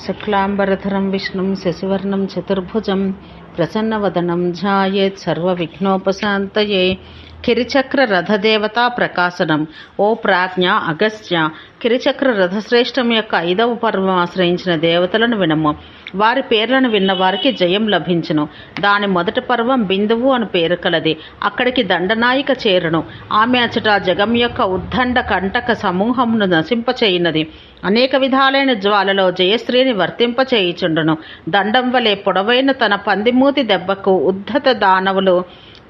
శుక్లాంబరధరం విష్ణుం శశివర్ణం చతుర్భుజం ప్రసన్నవదనం ధ్యాయేత్ సర్వవిఘ్నోపశాంతయే. కిరిచక్ర రథదేవతా ప్రకాశనం. ఓ ప్రాజ్ఞ అగస్త్య, కిరిచక్ర రథశ్రేష్టం యొక్క 5వ పర్వం ఆశ్రయించిన దేవతలను వినము. వారి పేర్లను విన్న వారికి జయం లభించును. దాని మొదటి పర్వం బిందువు అని పేరు కలది. అక్కడికి దండనాయిక చేరును. ఆమె అచట జగం యొక్క ఉద్దండ కంటక సమూహమును నశింపచేయునది. అనేక విధాలైన జ్వాలలో జయశ్రీని వర్తింపచేయుచుండును. దండం వలె పొడవైన తన పందిమూతి దెబ్బకు ఉద్ధత దానవులు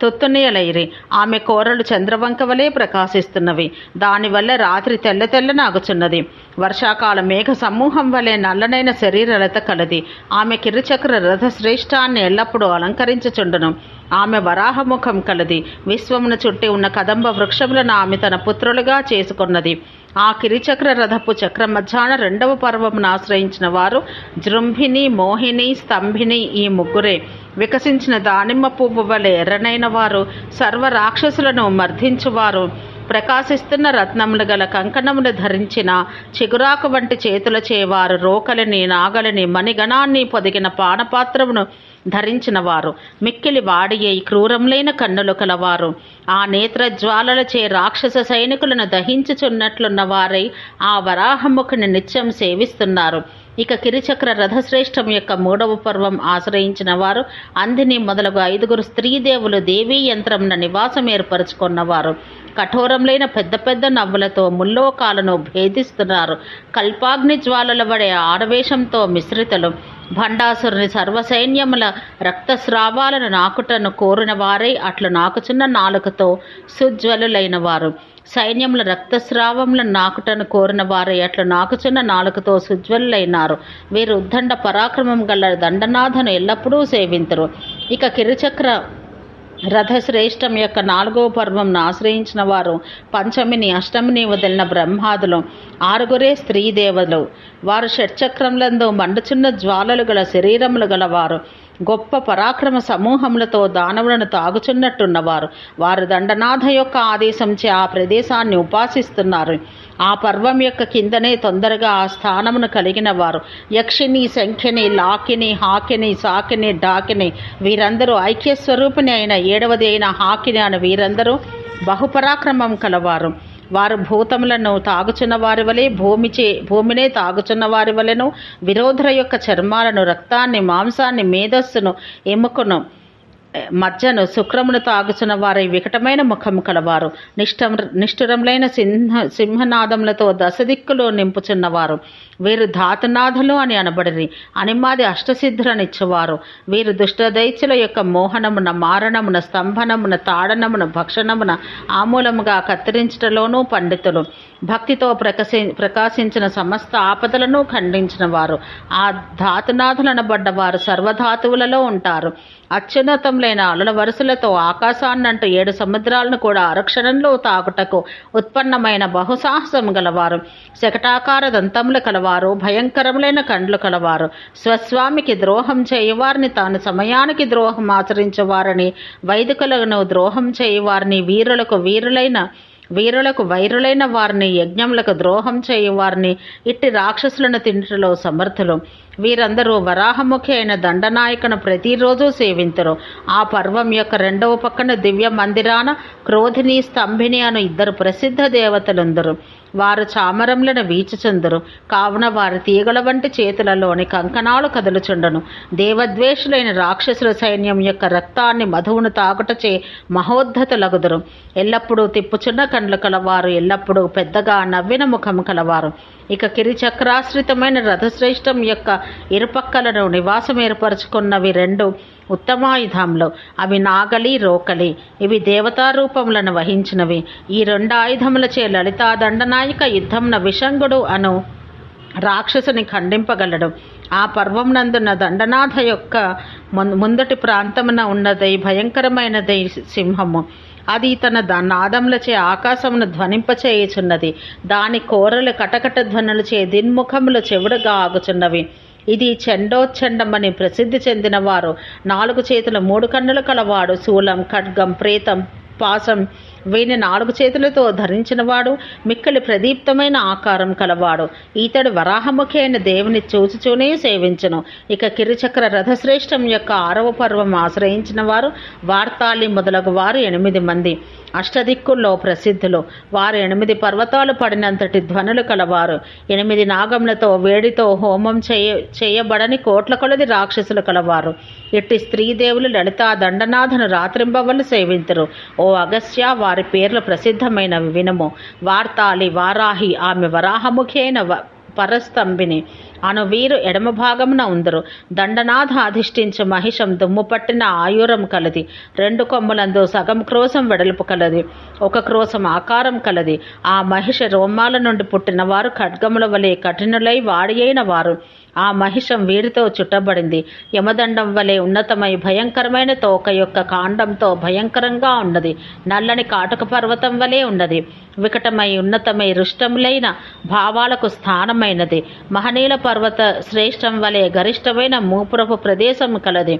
తొత్తునియలైరి. ఆమె కోరలు చంద్రవంక వలె ప్రకాశిస్తున్నవి. దానివల్ల రాత్రి తెల్ల తెల్లనాగుచున్నది. వర్షాకాల మేఘ సమూహం వలె నల్లనైన శరీరలత కలది. ఆమె కిరుచక్ర రథ శ్రేష్టాన్ని ఎల్లప్పుడూ అలంకరించుచుండును. ఆమె వరాహముఖం కలది. విశ్వమును చుట్టి ఉన్న కదంబ వృక్షములను ఆమె తన పుత్రులుగా చేసుకున్నది. ఆ కిరిచక్ర రథపు చక్ర మధ్యాహ్న 2వ పర్వమును ఆశ్రయించిన వారు జృంభిని, మోహిని, స్తంభిని ఈ ముగ్గురే. వికసించిన దానిమ్మ పువ్వు వలె ఎర్రనైన వారు, సర్వ రాక్షసులను మర్దించువారు, ప్రకాశిస్తున్న రత్నములు గల కంకణములు ధరించిన చిగురాకు వంటి చేతుల చేవారు, రోకలిని, నాగలిని, మణిగణాన్ని పొదిగిన పానపాత్రమును ధరించిన వారు, మిక్కిలి వాడియే క్రూరములైన కన్నులు కలవారు, ఆ నేత్రజ్వాలలచే రాక్షస సైనికులను దహించుచున్నట్లున్న వారై ఆ వరాహముఖుని నిత్యం సేవిస్తున్నారు. ఇక కిరిచక్ర రథశ్రేష్టం యొక్క 3వ పర్వం ఆశ్రయించిన వారు అందిని మొదలగు 5గురు స్త్రీదేవులు దేవీ యంత్రమున నివాసం ఏర్పరచుకున్నవారు. కఠోరములైన పెద్ద పెద్ద నవ్వులతో ముల్లోకాలను భేదిస్తున్నారు. కల్పాగ్ని జ్వాలల వడే ఆడవేషంతో మిశ్రితలు. భండాసురుని సర్వసైన్యముల రక్తస్రావాలను నాకుటను కోరిన వారై అట్లు నాకుచున్న నాలుకతో సుజ్వలులైన వారు. సైన్యముల రక్తస్రావములను నాకుటను కోరిన వారై అట్లు నాకుచున్న నాలుకతో సుజ్వలులైనారు. వీరు ఉద్దండ పరాక్రమం గల దండనాథను ఎల్లప్పుడూ సేవింతురు. ఇక కిరుచక్ర రథశ్రేష్టం యొక్క 4వ పర్వంను ఆశ్రయించిన వారు పంచమిని, అష్టమిని వదిలిన బ్రహ్మాదులు. 6గురే స్త్రీదేవతలు. వారు షట్చక్రములందు మండుచున్న జ్వాలలు గల శరీరములు గలవారు. గొప్ప పరాక్రమ సమూహములతో దానవులను తాగుచున్నట్టున్నవారు. వారు దండనాథ యొక్క ఆదేశంచే ఆ ప్రదేశాన్ని ఉపాసిస్తున్నారు. ఆ పర్వం యొక్క కిందనే తొందరగా ఆ స్థానమును కలిగిన వారు యక్షిని, శంఖిని, లాకిని, హాకిని, సాకిని, డాకిని వీరందరూ ఐక్యస్వరూపిణి అయిన 7వది అయిన హాకిని అని వీరందరూ బహుపరాక్రమం కలవారు. వారు భూతములను తాగుచున్న వారి వలె భూమినే తాగుచున్న వారి వలెను, విరోధుల యొక్క చర్మాలను, రక్తాన్ని, మాంసాన్ని, మేధస్సును, ఎముకను, మజ్జను, శుక్రమును తాగుచున్న వారి వికటమైన ముఖము కలవారు. నిష్ఠురములైన సింహనాదములతో దశదిక్కులు నింపుచున్నవారు. వీరు ధాతునాథులు అని అనబడిరి. అనిమాది అష్టసిద్ధులనిచ్చువారు. వీరు దుష్టదైత్యుల యొక్క మోహనమున, మారణమున, స్తంభనమున, తాడనమున, భక్షణమున, ఆమూలముగా కత్తిరించటలోనూ పండితులు. భక్తితో ప్రకాశించిన సమస్త ఆపదలను ఖండించిన వారు. ఆ ధాతునాథులనబడ్డవారు సర్వధాతువులలో ఉంటారు. అత్యున్నతములైన అలల వరుసలతో ఆకాశాన్నంటూ 7 సముద్రాలను కూడా అరక్షణంలో తాకుటకు ఉత్పన్నమైన బహుసాహసము గలవారు. శకటాకార దంతములు కలవారు. భయంకరములైన కండ్లు కలవారు. స్వస్వామికి ద్రోహం చేయువారిని, తాను సమయానికి ద్రోహం ఆచరించేవారిని, వైదికులను ద్రోహం చేయువారిని, వీరులకు వైరులైన వారిని, యజ్ఞములకు ద్రోహం చేయువారిని, ఇట్టి రాక్షసులను తింటలో సమర్థులు. వీరందరూ వరాహముఖి అయిన దండనాయకును ప్రతిరోజు సేవింతురు. ఆ పర్వం యొక్క 2వ పక్కన దివ్య మందిరాన క్రోధిని, స్తంభిని అను 2 ప్రసిద్ధ దేవతలుందరు. వారు చామరములను వీచుచుందురు. కావున వారి తీగల వంటి చేతులలోని కంకణాలు కదులుచుండును. దేవద్వేషులైన రాక్షసుల సైన్యం యొక్క రక్తాన్ని, మధువును తాగుటచే మహోద్ధతులగుదురు. ఎల్లప్పుడూ తిప్పుచున్న కండ్లు కలవారు. ఎల్లప్పుడూ పెద్దగా నవ్విన ముఖము కలవారు. ఇక కిరిచక్రాశ్రితమైన రథశ్రేష్టం యొక్క ఇరుపక్కలను నివాసం ఏర్పరచుకున్నవి 2 ఉత్తమాయుధములు. అవి నాగలి, రోకలి. ఇవి దేవతారూపములను వహించినవి. ఈ 2 ఆయుధములచే లలితా దండనాయిక యుద్ధమున విషంగుడు అను రాక్షసుని ఖండింపగలడు. ఆ పర్వం నందున్న దండనాథ యొక్క ముందటి ప్రాంతమున ఉన్నదై భయంకరమైనదై సింహము. అది తన నాదములచే ఆకాశమును ధ్వనింపచేయుచున్నది. దాని కోరలు కటకట ధ్వనులచే దిన్ముఖములు చెవుడుగా ఆగుచున్నవి. ఇది చండోచ్చండమని ప్రసిద్ధి చెందినవారు. 4 చేతులు 3 కన్నులు కలవాడు. శూలం, ఖడ్గం, ప్రేతం, పాసం వీని 4 చేతులతో ధరించినవాడు, మిక్కిలి ప్రదీప్తమైన ఆకారం కలవాడు. ఈతడు వరాహముఖి అయిన దేవుని చూచుచూనే సేవించును. ఇక కిరిచక్ర రథశ్రేష్టం యొక్క 6వ పర్వం ఆశ్రయించిన వారు వార్తాళి మొదలగు వారు 8 మంది, అష్టదిక్కుల్లో ప్రసిద్ధులు. వారు 8 పర్వతాలు పడినంతటి ధ్వనులు కలవారు. 8 నాగములతో వేడితో హోమం చేయబడని కోట్ల కొలది రాక్షసులు కలవారు. ఇట్టి స్త్రీదేవులు లలితా దండనాథను రాత్రింబవళ్ళు సేవింతురు. ఓ అగస్త్య, వారి పేర్లు ప్రసిద్ధమైనవి వినుము. వార్తాళి, వారాహి, ఆమె వరాహముఖి అయిన పరస్తంభిని అను వీరు ఎడమ భాగమున ఉందరు. దండనాథ అధిష్ఠించు మహిషం దుమ్ము పట్టిన ఆయురం కలది. 2 కొమ్ములందు సగం క్రోశం వెడల్పు కలది, 1 క్రోశం ఆకారం కలది. ఆ మహిష రోమాల నుండి పుట్టిన వారు ఖడ్గముల వలె కఠినులై వాడి అయిన వారు. ఆ మహిషం వీరితో చుట్టబడింది. యమదండం వలె ఉన్నతమై భయంకరమైన తోక యొక్క కాండంతో భయంకరంగా ఉన్నది. నల్లని కాటక పర్వతం వలె ఉన్నది. వికటమై ఉన్నతమై రుష్టములైన భావాలకు స్థానమైనది. మహనీల పర్వత శ్రేష్టం వలె గరిష్టమైన మూపురపు ప్రదేశం కలది.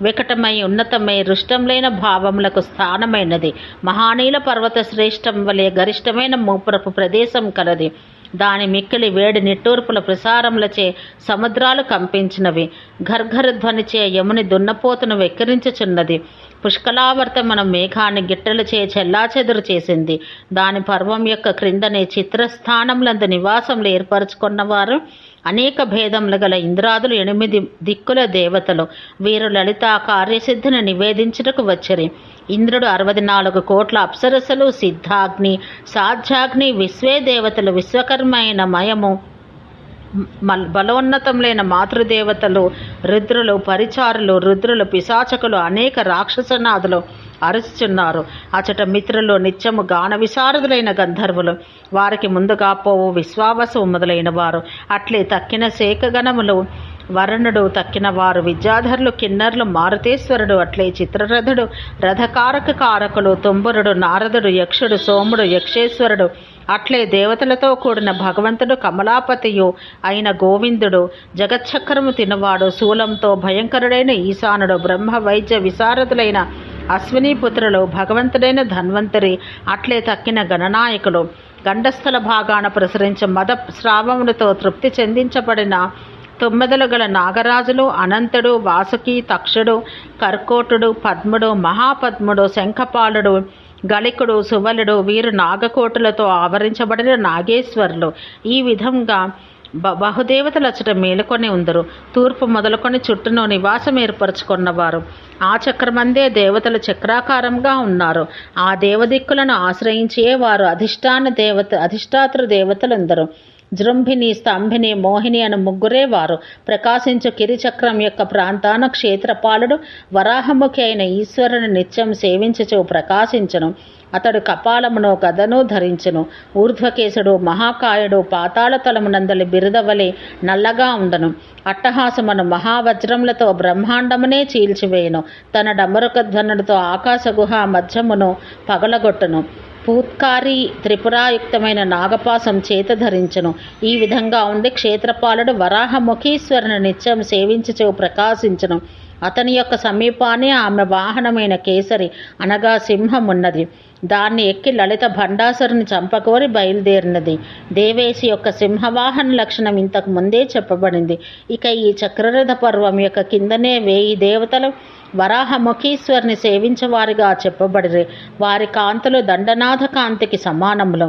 వికటమై ఉన్నతమై రుష్టములైన భావములకు స్థానమైనది. మహానీల పర్వత శ్రేష్టం వలె గరిష్టమైన మూపురపు ప్రదేశం కలది. దాని మిక్కిలి వేడి నిట్టూర్పుల ప్రసారములచే సముద్రాలు కంపించినవి. ఘర్ఘర ధ్వనిచే యముని దున్నపోతును వెక్కిరించుచున్నది. పుష్కలావర్తమన మేఘాన్ని గిట్టెలచే చెల్లాచెదురు చేసింది. దాని పర్వం యొక్క క్రిందనే చిత్రస్థానములందు నివాసములు ఏర్పరచుకున్నవారు అనేక భేదములు గల ఇంద్రాదులు 8 దిక్కుల దేవతలు. వీరు లలితా కార్యసిద్ధిని నివేదించుటకు వచ్చిరి. ఇంద్రుడు 64 కోట్ల అప్సరసలు, సిద్ధాగ్ని, సాధ్యాగ్ని, విశ్వే దేవతలు, విశ్వకర్మ అయిన మయము, బలోన్నతములైన మాతృదేవతలు, రుద్రులు, పరిచారులు, రుద్రులు, పిశాచకులు, అనేక రాక్షసనాథులు అరుచుచున్నారు. అచట మిత్రులు, నిత్యము గాన విశారదులైన గంధర్వులు, వారికి ముందుగా పోవు విశ్వావసు మొదలైన వారు, అట్లే తక్కిన శేఖగణములు, వరుణుడు, తక్కిన వారు విద్యాధరులు, కిన్నర్లు, మారుతేశ్వరుడు, అట్లే చిత్రరథుడు, రథకారక కారకులు, తుంబురుడు, నారదుడు, యక్షుడు, సోముడు, యక్షేశ్వరుడు, అట్లే దేవతలతో కూడిన భగవంతుడు, కమలాపతియు అయిన గోవిందుడు, జగచ్చక్రము తినవాడు, శూలంతో భయంకరుడైన ఈశానుడు, బ్రహ్మ వైద్య విశారదులైన అశ్వినీపుత్రులు, భగవంతుడైన ధన్వంతరి, అట్లే తక్కిన గణనాయకులు, గండస్థల భాగాన ప్రసరించే మద శ్రావములతో తృప్తి చెందించబడిన 9 గల నాగరాజులు, అనంతుడు, వాసుకి, తక్షుడు, కర్కోటుడు, పద్ముడు, మహాపద్ముడు, శంఖపాలుడు, గళికుడు, సువలుడు, వీరు నాగకోటులతో ఆవరించబడిన నాగేశ్వరులు. ఈ విధంగా బహుదేవతలు అచ్చట మేలుకొని ఉందరు. తూర్పు మొదలుకొని చుట్టూను నివాసం ఏర్పరచుకున్నవారు. ఆ చక్రమందే దేవతలు చక్రాకారంగా ఉన్నారు. ఆ దేవదిక్కులను ఆశ్రయించే వారు అధిష్టాతృ దేవతలందరూ. జృంభిని, స్తంభిని, మోహిని అను 3 వారు. ప్రకాశించు కిరిచక్రం యొక్క ప్రాంతాన క్షేత్రపాలుడు వరాహముఖి అయిన ఈశ్వరుని నిత్యం సేవించుచు ప్రకాశించును. అతడు కపాలమును గదను ధరించును. ఊర్ధ్వకేశుడు, మహాకాయుడు, పాతాళ తలమునందలి బిరుదవలే నల్లగా ఉండను. అట్టహాసమును మహావజ్రములతో బ్రహ్మాండమునే చీల్చివేయును. తన డమరుక ధ్వనుడితో ఆకాశ గుహ మధ్యమును పగలగొట్టును. పూత్కారి త్రిపురాయుక్తమైన నాగపాసం చేత ధరించును. ఈ విధంగా ఉండి క్షేత్రపాలుడు వరాహముఖీశ్వరుని నిత్యం సేవించుచు ప్రకాశించును. అతని యొక్క సమీపాన్ని ఆమె వాహనమైన కేసరి అనగా సింహం ఉన్నది. దాన్ని ఎక్కి లలిత భండాసురుని చంపకోరి బయలుదేరినది. దేవేశి యొక్క సింహవాహన లక్షణం ఇంతకు ముందే చెప్పబడింది. ఇక ఈ చక్రరథ పర్వం యొక్క కిందనే 1000 దేవతలు వరాహముఖీశ్వరుని సేవించవారిగా చెప్పబడిరి. వారి కాంతులు దండనాథ కాంతికి సమానములు.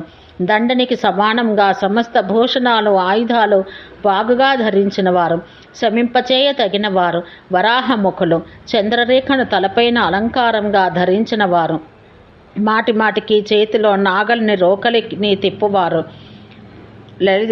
దండనికి సమానంగా సమస్త భూషణాలు, ఆయుధాలు బాగుగా ధరించిన వారు, శమింపచేయ తగిన వారు, వరాహముఖులు, చంద్రరేఖను తలపైన అలంకారంగా ధరించిన వారు, మాటిమాటికి చేతిలో నాగల్ని రోకలిని తిప్పువారు,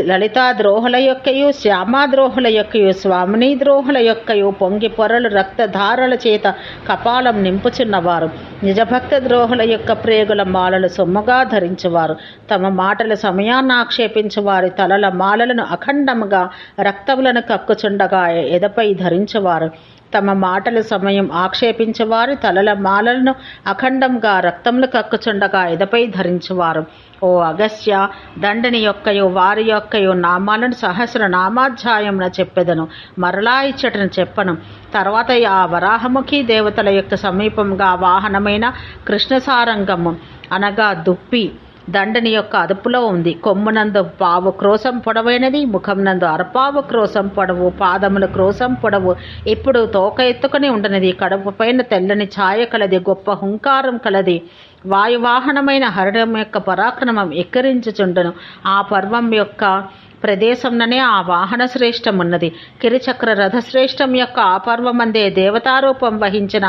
లలితా ద్రోహుల యొక్కయు, శ్యామాద్రోహుల యొక్కయు, స్వామిని ద్రోహుల యొక్కయు పొంగి పొరలు రక్తధారల చేత కపాలం నింపుచున్నవారు, నిజభక్త ద్రోహుల యొక్క ప్రేగుల మాలలు సొమ్ముగా ధరించువారు, తమ మాటల సమయాన్ని ఆక్షేపించు వారి తలల మాలలను అఖండముగా రక్తములను కక్కుచుండగా ఎదపై ధరించువారు, తమ మాటల సమయం ఆక్షేపించేవారు తలల మాలలను అఖండంగా రక్తములు కక్కుచుండగా ఎదపై ధరించువారు. ఓ అగస్త్య, దండని యొక్కయో వారి యొక్కయో నామాలను సహస్ర నామాధ్యాయమున చెప్పెదను, మరలా ఇచ్చటను చెప్పను. తర్వాత ఆ వరాహముఖి దేవతల యొక్క సమీపంగా వాహనమైన కృష్ణసారంగము అనగా దుప్పి దండని యొక్క అదుపులో ఉంది. కొమ్మునందు పావు క్రోసం పొడవైనది, ముఖంనందు అరపావు క్రోసం పొడవు, పాదముల క్రోసం పొడవు, ఇప్పుడు తోక ఎత్తుకుని ఉండనిది, కడుపు పైన తెల్లని ఛాయ కలది, గొప్ప హుంకారం కలది. వాయువాహనమైన హరిడం యొక్క పరాక్రమం ఎక్కిరించుచుండను. ఆ పర్వం యొక్క ప్రదేశంలోనే ఆ వాహన శ్రేష్టం ఉన్నది. కిరిచక్ర రథశ్రేష్టం యొక్క ఆ పర్వమందే దేవతారూపం వహించిన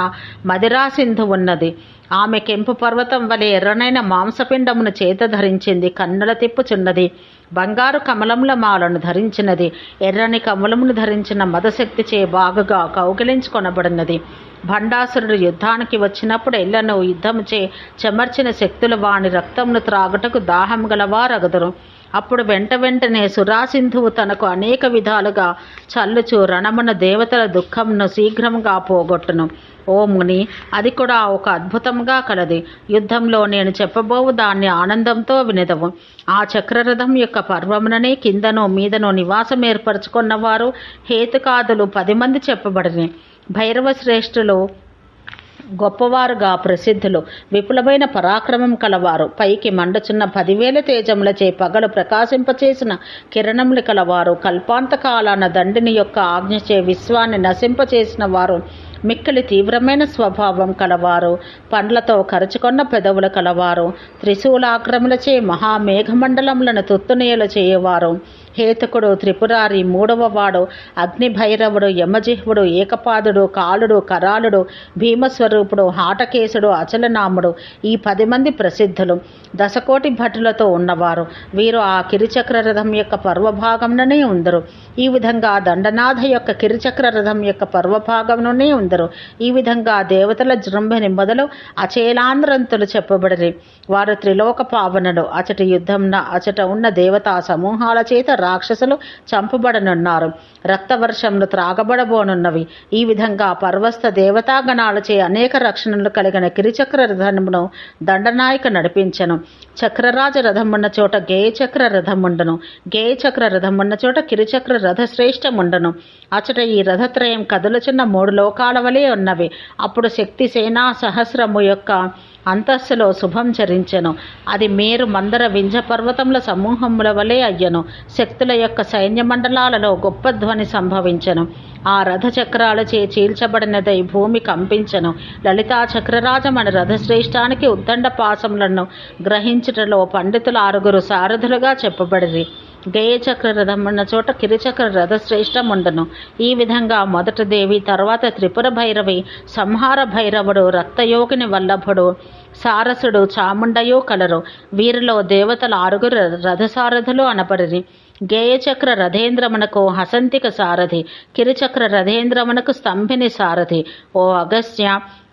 మదిరా సింధు ఉన్నది. ఆమె కెంపు పర్వతం వలె ఎర్రనైన మాంసపిండమును చేత ధరించింది, కన్నుల తిప్పుచున్నది, బంగారు కమలముల మాలను ధరించినది, ఎర్రని కమలమును ధరించిన మదశక్తిచే బాగుగా కౌగిలించుకొనబడినది. భండాసురుడు యుద్ధానికి వచ్చినప్పుడు ఎల్లను యుద్ధముచే చెమర్చిన శక్తులు వాని రక్తమును త్రాగుటకు దాహం గలవారగదురు. అప్పుడు వెంటనే సురాసింధువు తనకు అనేక విధాలుగా చల్లుచు రణమున దేవతల దుఃఖమును శీఘ్రముగా పోగొట్టును. ఓ ముని, అది కూడా ఒక అద్భుతంగా కలది. యుద్ధంలో నేను చెప్పబోవు దాన్ని ఆనందంతో వినదవు. ఆ చక్రరథం యొక్క పర్వముననే కిందనో మీదనో నివాసం ఏర్పరచుకున్నవారు హేతుకాదులు 10 మంది చెప్పబడిన భైరవ శ్రేష్ఠులు గొప్పవారుగా ప్రసిద్ధులు, విపులమైన పరాక్రమం కలవారు, పైకి మండుచున్న 10,000 తేజములచే పగలు ప్రకాశింపచేసిన కిరణములు కలవారు, కల్పాంతకాలాన దండిని యొక్క ఆజ్ఞచే విశ్వాన్ని నశింపచేసిన వారు, మిక్కిలి తీవ్రమైన స్వభావం కలవారు, పండ్లతో కరుచుకొన్న పెదవులు కలవారు, త్రిశూలాగ్రములచే మహామేఘమండలములను తుత్తునేలు చేయవారు, హేతుకుడు, త్రిపురారి, 3వ వాడు, అగ్నిభైరవుడు, యమజిహ్వుడు, ఏకపాదుడు, కాలుడు, కరాలుడు, భీమస్వరూపుడు, హాటకేశుడు, అచలనాముడు, ఈ 10 మంది ప్రసిద్ధులు, 10 కోటి భటులతో ఉన్నవారు. వీరు ఆ కిరిచక్ర రథం యొక్క పర్వభాగంలోనే ఉందరు. ఈ విధంగా దండనాథ యొక్క కిరిచక్ర రథం యొక్క పర్వభాగంలోనే ఉందరు. ఈ విధంగా దేవతల జృంభని మొదలు అచేలాంధ్రంతులు చెప్పబడిరి. వారు త్రిలోక పావనులు. అచట యుద్ధంన అచట ఉన్న దేవతా సమూహాల చేత రాక్షసులు చంపబడనున్నారు. రక్తవర్షంలు త్రాగబడబోనున్నవి. ఈ విధంగా పర్వస్థ దేవతాగణాలచే అనేక రక్షణలు కలిగిన కిరిచక్ర రథమును దండనాయక నడిపించను. చక్రరాజ రథమున్న చోట గేయచక్ర రథముండను, గేయచక్ర రథమున్న చోట కిరిచక్ర రథశ్రేష్టముండను. అచట ఈ రథత్రయం కదులుచున్న 3 లోకాల వలె ఉన్నవి. అప్పుడు శక్తి సేనా సహస్రము యొక్క అంతస్సులో శుభం చరించెను. అది మేరు మందర వింజ పర్వతముల సమూహముల వలె అయ్యను. శక్తుల యొక్క సైన్య మండలాలలో గొప్ప ధ్వని సంభవించెను. ఆ రథ చక్రాలచే చీల్చబడినదై భూమి కంపించెను. లలితా చక్రరాజమని రథశ్రేష్టానికి ఉద్దండ పాసములను గ్రహించుటలో పండితుల 6 సారథులుగా చెప్పబడిరి. గేయచక్ర రథమున్న చోట కిరిచక్ర రథశ్రేష్టముండను. ఈ విధంగా మొదట దేవి, తర్వాత త్రిపుర భైరవి, సంహార భైరవుడు, రక్తయోగిని వల్లభుడు, సారసుడు, చాముండయో కలరు. వీరిలో దేవతల 6 రథసారథులు అనబడిరి. గేయచక్ర రథేంద్రమునకు హసంతిక సారథి, కిరిచక్ర రథేంద్రమునకు స్తంభిని సారథి. ఓ అగస్త్య,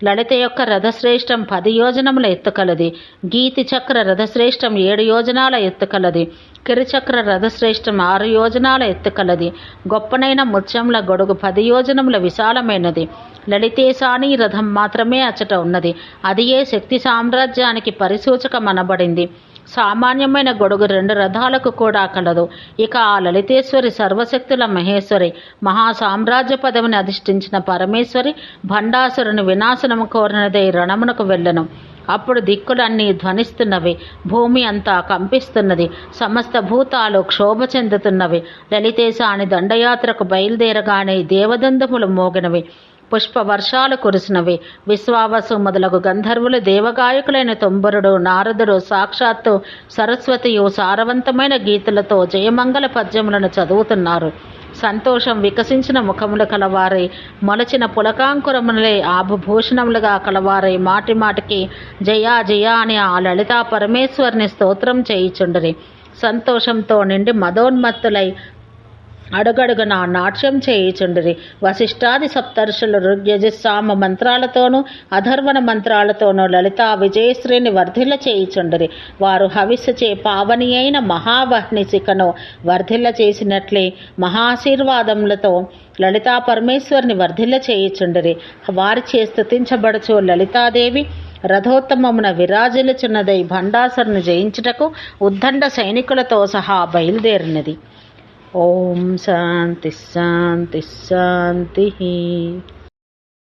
లలిత యొక్క రథశ్రేష్టం 10 యోజనముల ఎత్తుకలది. గీతి చక్ర రథశ్రేష్టం 7 యోజనాల ఎత్తుకలది. కిరిచక్ర రథశ్రేష్టం 6 యోజనాల ఎత్తుకలది. గొప్పనైన ముత్యముల గొడుగు 10 యోజనముల విశాలమైనది. లలితేశాని రథం మాత్రమే అచట ఉన్నది. అది ఏ శక్తి సామ్రాజ్యానికి పరిసూచకమనబడింది. సామాన్యమైన గొడుగు 2 రథాలకు కూడా కలదు. ఇక ఆ లలితేశ్వరి సర్వశక్తుల మహేశ్వరి, మహాసామ్రాజ్య పదవిని అధిష్ఠించిన పరమేశ్వరి భండాసురుని వినాశనము కోరినదై రణమునకు వెళ్ళను. అప్పుడు దిక్కులన్నీ ధ్వనిస్తున్నవి, భూమి అంతా కంపిస్తున్నది, సమస్త భూతాలు క్షోభ చెందుతున్నవి. లలితేశాని దండయాత్రకు బయలుదేరగానే దేవదందములు మోగినవి, పుష్ప వర్షాలు కురిసినవి. విశ్వావసు మొదలగు గంధర్వులు, దేవగాయకులైన తొంబరుడు, నారదుడు, సాక్షాత్తు సరస్వతియు సారవంతమైన గీతలతో జయమంగళ పద్యములను చదువుతున్నారు. సంతోషం వికసించిన ముఖములు కలవారై, మొలచిన పులకాంకురములే ఆభభూషణములుగా కలవారై, మాటి మాటికి జయా జయా అని ఆ లలితా పరమేశ్వరిని స్తోత్రం చేయుచుండిరి. సంతోషంతో నిండి మదోన్మత్తులై అడుగడుగునా నాట్యం చేయుచుండిరి. వశిష్ఠాది సప్తర్షులు ఋగ్యజస్సామ మంత్రాలతోనూ అధర్వణ మంత్రాలతోనూ లలితా విజయశ్రీని వర్ధిల్ల చేయుచుండిరి. వారు హవిస్సుచే పావని అయిన మహావహ్నిశిఖను వర్ధిల్ల చేసినట్లే మహాశీర్వాదములతో లలితా పరమేశ్వరిని వర్ధిల్ల చేయుచుండిరి. వారిచే స్తుతించబడుచు లలితాదేవి రథోత్తమమున విరాజిల్లుచున్నదై భండాసురుని జయించుటకు ఉద్దండ సైనికులతో సహా బయలుదేరినది. ఓం శాంతి శాంతి శాంతి.